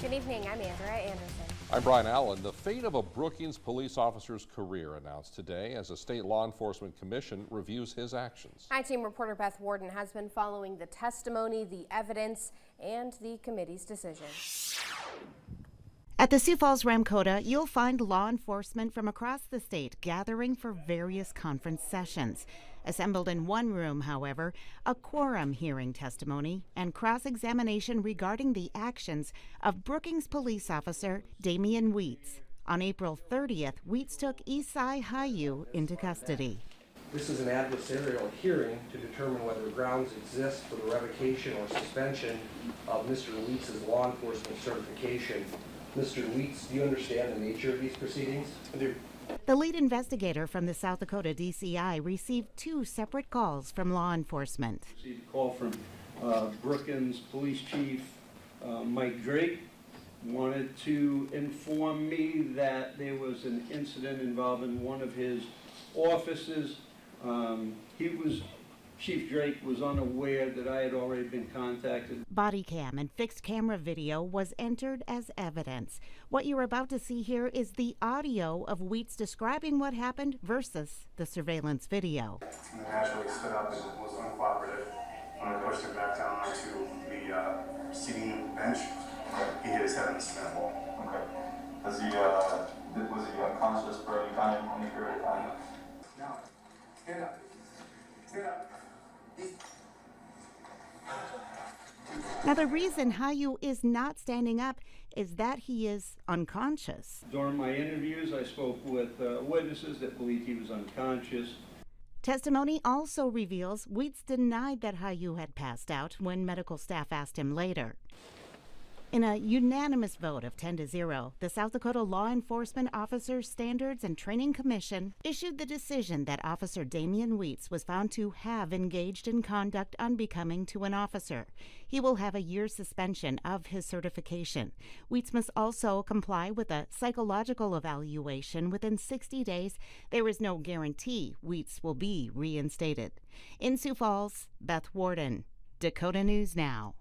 Good evening, I'm Andrea Anderson. I'm Brian Allen. The fate of a Brookings police officer's career announced today as a state law enforcement commission reviews his actions. I-Team reporter Beth Warden has been following the testimony, the evidence, and the committee's decision. At the Sioux Falls Ramkota, you'll find law enforcement from across the state gathering for various conference sessions. Assembled in one room, however, a quorum hearing testimony and cross-examination regarding the actions of Brookings police officer Damian Wheats. On April 30th, Wheats took Isai Hayu into custody. This is an adversarial hearing to determine whether grounds exist for the revocation or suspension of Mr. Wheats' law enforcement certification. Mr. Wheats, do you understand the nature of these proceedings? I do. The lead investigator from the South Dakota DCI received two separate calls from law enforcement. Received a call from Brookings Police Chief Mike Drake. Wanted to inform me that there was an incident involving one of his officers. Chief Drake was unaware that I had already been contacted. Body cam and fixed camera video was entered as evidence. What you're about to see here is the audio of Wheats describing what happened versus the surveillance video. And then naturally stood up and was uncooperative. When I pushed him back down onto the seating bench, he hit his head on the cement wall. Okay. Was he unconscious for any time, any period of time? No. Stand up. Stand up. Now, the reason Hayu is not standing up is that he is unconscious. During my interviews, I spoke with witnesses that believed he was unconscious. Testimony also reveals Wheats denied that Hayu had passed out when medical staff asked him later. In a unanimous vote of 10-0, the South Dakota Law Enforcement Officers Standards and Training Commission issued the decision that Officer Damian Wheats was found to have engaged in conduct unbecoming to an officer. He will have a year's suspension of his certification. Wheats must also comply with a psychological evaluation within 60 days. There is no guarantee Wheats will be reinstated. In Sioux Falls, Beth Warden, Dakota News Now.